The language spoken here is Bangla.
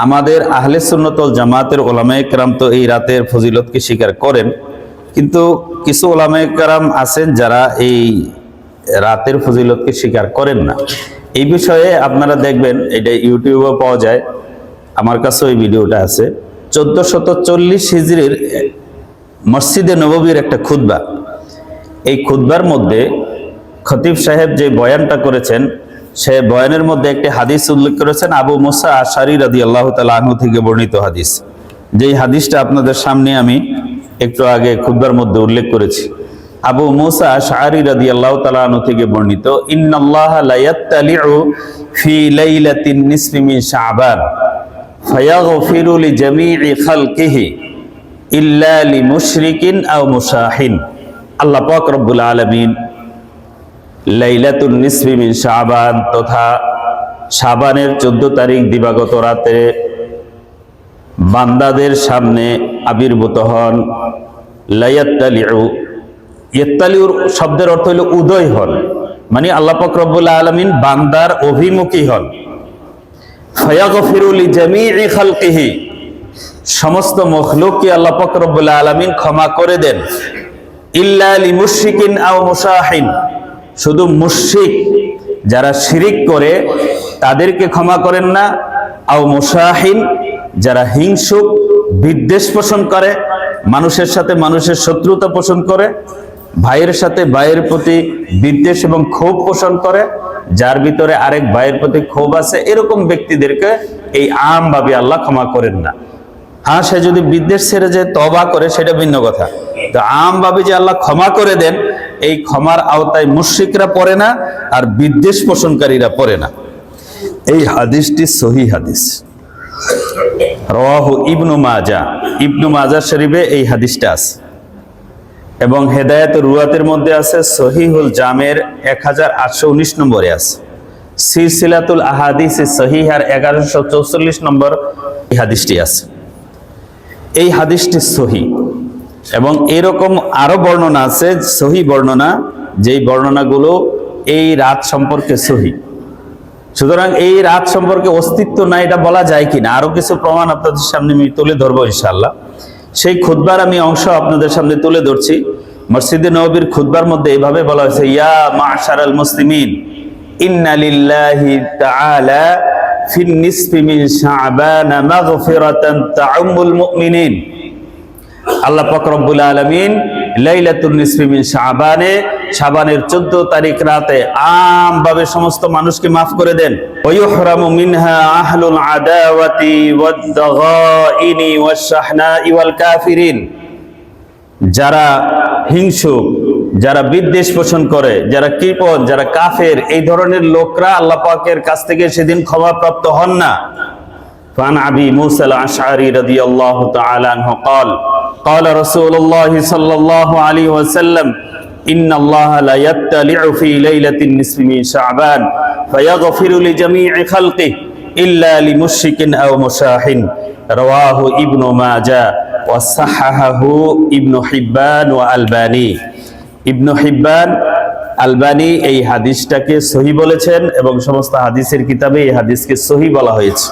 আমাদের আহলে সুন্নাত ওয়াল জামাতের ওলামায়ে কেরাম তো এই রাতের ফজিলতকে স্বীকার করেন, কিন্তু কিছু ওলামায়ে কেরাম আছেন যারা এই রাতের ফজিলতকে স্বীকার করেন না। এই বিষয়ে আপনারা দেখবেন, এটা ইউটিউবে পাওয়া যায়, আমার কাছেও এই ভিডিওটা আছে। 1440 হিজরির মসজিদে নববীর একটা খুতবা। এই খুতবার মধ্যে খতিব সাহেব যে বয়ানটা করেছেন, সে বয়ানের মধ্যে একটি হাদিস উল্লেখ করেছেন আবু মুসা আশআরী রাদিয়াল্লাহু তাআলা আনহু থেকে বর্ণিত হাদিস। যেই হাদিসটা আপনাদের সামনে আমি একটু আগে খুতবার মধ্যে উল্লেখ করেছি। আবু মুসা আশআরী রাদিয়াল্লাহু তাআলা আনহু থেকে বর্ণিত, ইন্নাল্লাহা লা ইয়াত্তালিউ ফি লাইলাতিন নিসফি মিন শাবান ফায়াগফিরু লিজামিই খালকিহি ইল্লা লিমুশরিকিন আও মুশাহিন। আল্লাহ পাক রব্বুল আলামিন লাইলাতুন নিসফি মিন শাবান তথা শাবানের 14 তারিখ দিবাগত রাতে বান্দাদের সামনে আবির্ভূত হন। ইয়াত্তালিউর শব্দের অর্থ হলো উদয় হন, মানে আল্লাহ পাক রব্বুল আলামিন বান্দার অভিমুখী হন। ফায়াগফিরু লিজামিই খালকিহি, সমস্ত মখলুককে আল্লাহ পাক রব্বুল আলামিন ক্ষমা করে দেন। ইল্লা লিমুশরিকিন আও মুশাহিন, শুধু মুশরিক যারা শিরিক করে তাদেরকে ক্ষমা করেন না। আও মুশাহিন, যারা হিংসুক বিদ্বেষ পোষণ করে, মানুষের সাথে মানুষের শত্রুতা পোষণ করে, ভাইয়ের সাথে ভাইয়ের প্রতি বিদ্বেষ এবং ক্ষোভ পোষণ করে, যার ভিতরে আরেক ভাইয়ের প্রতি ক্ষোভ আছে, এরকম ব্যক্তিদেরকে এই আমভাবে আল্লাহ ক্ষমা করেন না। হ্যাঁ, সে যদি বিদ্বেষ ছেড়ে যে তওবা করে সেটা ভিন্ন কথা, তো আমভাবে যে আল্লাহ ক্ষমা করে দেন, এই ক্ষমার আওতায় মুশরিকরা পড়ে না, আর বিদ্বেষ পোষণকারীরা পড়ে না। এই হাদিসটি সহিহ হাদিস, রাওয়াহু ইবনু মাজাহ। ইবনু মাজাহ শরীফে এই হাদিসটা আছে এবং হেদায়েতুর রুয়াতের মধ্যে আছে। সহিহুল জামের 1819 নম্বরে আছে। সিলসিলাতুল আহাদিস সহিহার 1144 নম্বর এই হাদিসটি আছে। এই হাদিসটি সহিহ এবং এরকম আরো বর্ণনা আছে, সহিহ বর্ণনা, যেই বর্ণনাগুলো এই রাত সম্পর্কে সহিহ। সুতরাং এই রাত সম্পর্কে অস্তিত্ব নাই এটা বলা যায় কিনা, আরো কিছু প্রমাণ আপনাদের সামনে আমি তুলে ধরবো ইনশাআল্লাহ। সেই খুতবার আমি অংশ আপনাদের সামনে তুলে ধরছি। মসজিদে নববীর খুতবার মধ্যে এইভাবে বলা হয়েছে, ইয়া মা'শারাল মুসলিমিন ইন্না লিল্লাহি তাআলা ফিন নিসফি মিন শাবান মাগফিরাতান তা'উমুল মুমিনিন। আল্লাহ পাক রব্বুল আলামিন লাইলাতুন নিসফি মিন শাবানে, শাবানের 14 তারিখ রাতে আমভাবে সমস্ত মানুষকে মাফ করে দেন। ওয়ায়ুহরামু মিনহা আহলুল আদাওয়াতি ওয়াদ-দাগাইনি ওয়াশ-শাহনাই ওয়াল কাফিরিন, যারা হিংসুক, যারা বিদ্বেষ পোষণ করে, যারা কৃপণ, যারা কাফের, এই ধরনের লোকরা আল্লাহ পাকের কাছ থেকে সেদিন ক্ষমাপ্রাপ্ত হন না। ফান আবি মুসা আল-আশআরী রাদিয়াল্লাহু তাআলা আনহু قال قال رسول الله صلى الله عليه وسلم إن الله لا يطلع في ليلة النصف من شعبان فيغفر لجميع خلقه إلا لمشرك أو مشاحن رواه ابن ماجه وصححه ابن حبان والباني। ইবনু হিব্বান আলবানী এই হাদিসটাকে সহিহ বলেছেন এবং সমস্ত হাদিসের কিতাবে এই হাদিসকে সহিহ বলা হয়েছে।